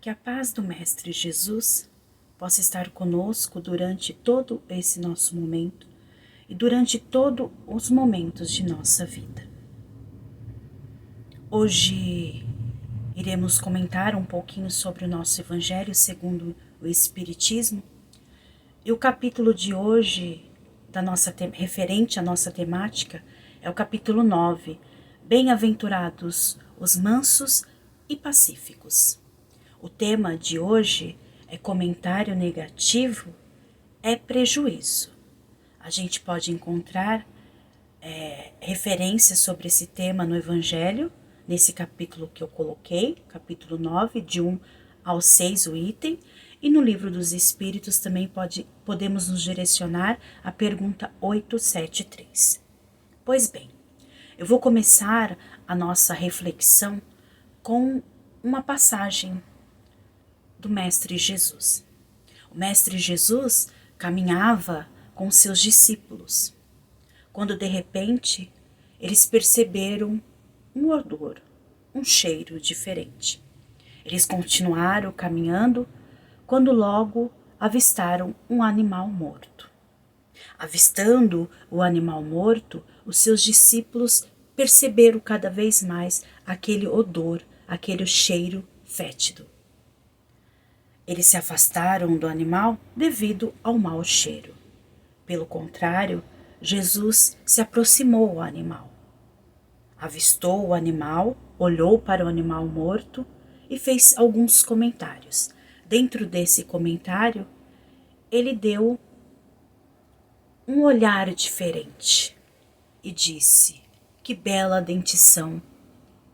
Que a paz do Mestre Jesus possa estar conosco durante todo esse nosso momento e durante todos os momentos de nossa vida. Hoje iremos comentar um pouquinho sobre o nosso Evangelho segundo o Espiritismo, e o capítulo de hoje, referente à nossa temática, é o capítulo 9, Bem-aventurados os mansos e pacíficos. O tema de hoje é comentário negativo é prejuízo. A gente pode encontrar referências sobre esse tema no Evangelho, nesse capítulo que eu coloquei, capítulo 9, de 1 ao 6 o item, e no Livro dos Espíritos também podemos nos direcionar à pergunta 873. Pois bem, eu vou começar a nossa reflexão com uma passagem do Mestre Jesus. O Mestre Jesus caminhava com seus discípulos, quando de repente eles perceberam um odor, um cheiro diferente. Eles continuaram caminhando quando logo avistaram um animal morto. Avistando o animal morto, os seus discípulos perceberam cada vez mais aquele odor, aquele cheiro fétido. Eles se afastaram do animal devido ao mau cheiro. Pelo contrário, Jesus se aproximou ao animal. Avistou o animal, olhou para o animal morto e fez alguns comentários. Dentro desse comentário, ele deu um olhar diferente e disse: "Que bela dentição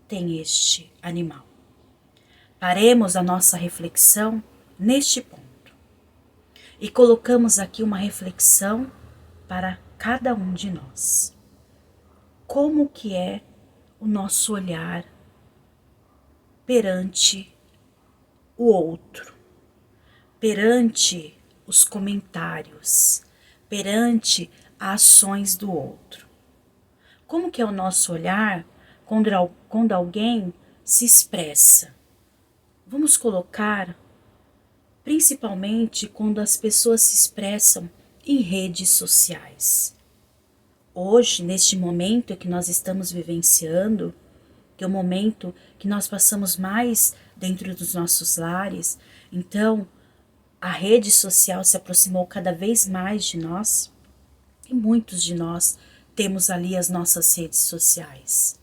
tem este animal." Paremos a nossa reflexão neste ponto e colocamos aqui uma reflexão para cada um de nós. Como que é o nosso olhar perante o outro, perante os comentários, perante as ações do outro? Como que é o nosso olhar quando alguém se expressa? Vamos colocar principalmente quando as pessoas se expressam em redes sociais. Hoje, neste momento que nós estamos vivenciando, que é o momento que nós passamos mais dentro dos nossos lares, então a rede social se aproximou cada vez mais de nós e muitos de nós temos ali as nossas redes sociais.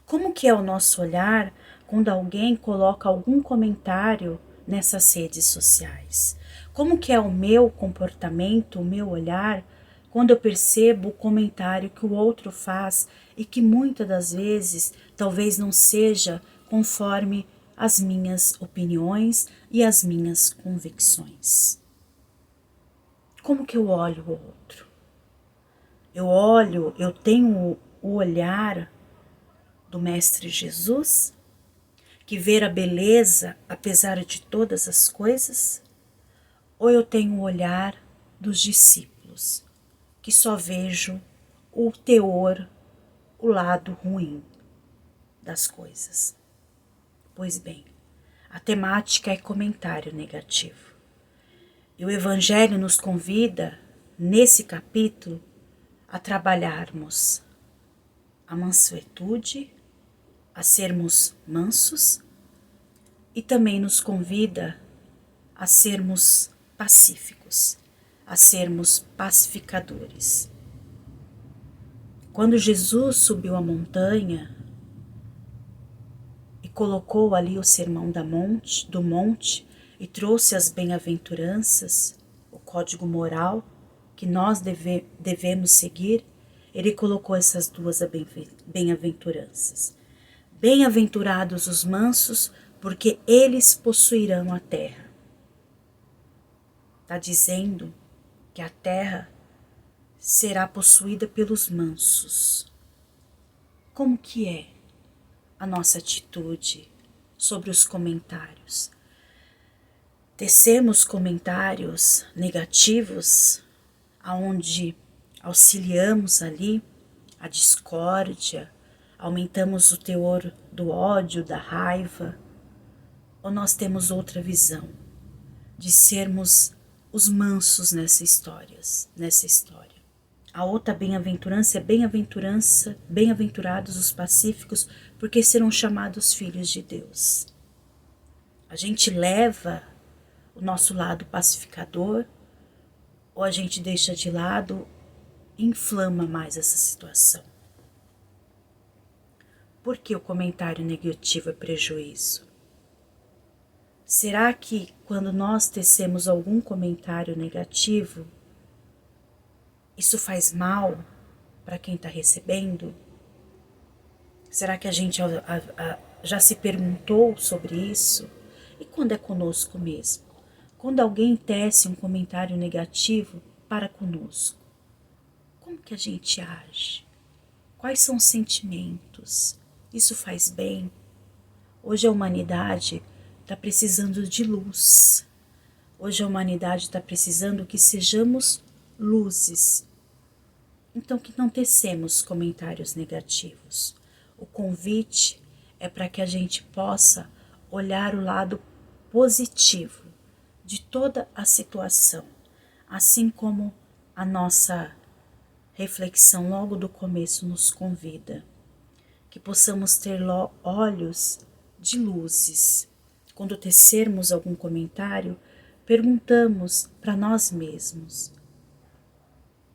Como que é o nosso olhar quando alguém coloca algum comentário nessas redes sociais? Como que é o meu comportamento, o meu olhar, quando eu percebo o comentário que o outro faz e que muitas das vezes talvez não seja conforme as minhas opiniões e as minhas convicções? Como que eu olho o outro? Eu tenho o olhar do Mestre Jesus, que vê a beleza apesar de todas as coisas? Ou eu tenho o olhar dos discípulos, que só vejo o teor, o lado ruim das coisas? Pois bem, a temática é comentário negativo. E o Evangelho nos convida, nesse capítulo, a trabalharmos a mansuetude, a sermos mansos, e também nos convida a sermos pacíficos, a sermos pacificadores. Quando Jesus subiu a montanha e colocou ali o sermão do monte e trouxe as bem-aventuranças, o código moral que nós devemos seguir, ele colocou essas duas bem-aventuranças. Bem-aventurados os mansos, porque eles possuirão a terra. Está dizendo que a terra será possuída pelos mansos. Como que é a nossa atitude sobre os comentários? Tecemos comentários negativos, aonde auxiliamos ali a discórdia, aumentamos o teor do ódio, da raiva, Ou nós temos outra visão de sermos os mansos nessa história? A outra bem-aventurança é bem-aventurados os pacíficos, porque serão chamados filhos de Deus. A gente leva o nosso lado pacificador ou a gente deixa de lado e inflama mais essa situação? Por que o comentário negativo é prejuízo? Será que quando nós tecemos algum comentário negativo, isso faz mal para quem está recebendo? Será que a gente já se perguntou sobre isso? E quando é conosco mesmo? Quando alguém tece um comentário negativo para conosco, como que a gente age? Quais são os sentimentos? Isso faz bem? Hoje a humanidade está precisando de luz. Hoje a humanidade está precisando que sejamos luzes. Então que não tecemos comentários negativos. O convite é para que a gente possa olhar o lado positivo de toda a situação, assim como a nossa reflexão logo do começo nos convida, que possamos ter olhos de luzes. Quando tecermos algum comentário, perguntamos para nós mesmos: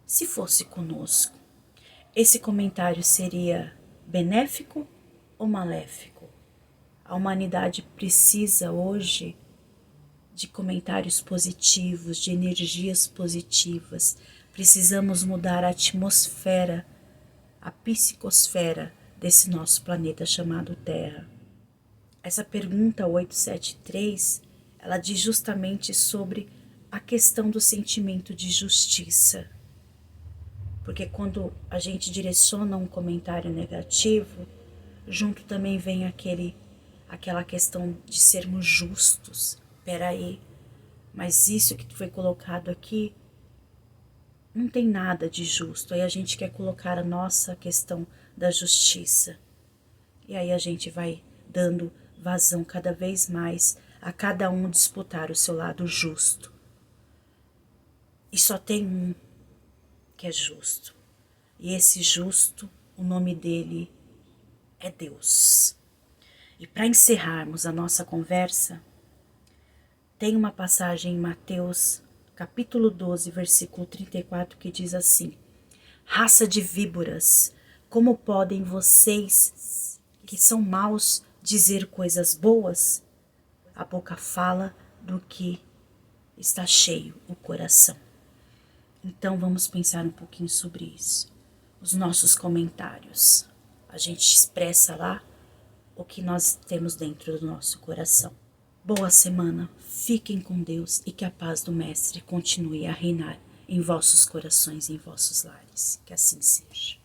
se fosse conosco, esse comentário seria benéfico ou maléfico? A humanidade precisa hoje de comentários positivos, de energias positivas. Precisamos mudar a atmosfera, a psicosfera desse nosso planeta chamado Terra. Essa pergunta 873, ela diz justamente sobre a questão do sentimento de justiça. Porque quando a gente direciona um comentário negativo, junto também vem aquela questão de sermos justos. Peraí, mas isso que foi colocado aqui não tem nada de justo. Aí a gente quer colocar a nossa questão da justiça. E aí a gente vai dando vazão cada vez mais a cada um disputar o seu lado justo. E só tem um que é justo. E esse justo, o nome dele é Deus. E para encerrarmos a nossa conversa, tem uma passagem em Mateus, capítulo 12, versículo 34, que diz assim: raça de víboras, como podem vocês, que são maus, dizer coisas boas? A boca fala do que está cheio o coração. Então vamos pensar um pouquinho sobre isso. Os nossos comentários. A gente expressa lá o que nós temos dentro do nosso coração. Boa semana, fiquem com Deus e que a paz do Mestre continue a reinar em vossos corações e em vossos lares. Que assim seja.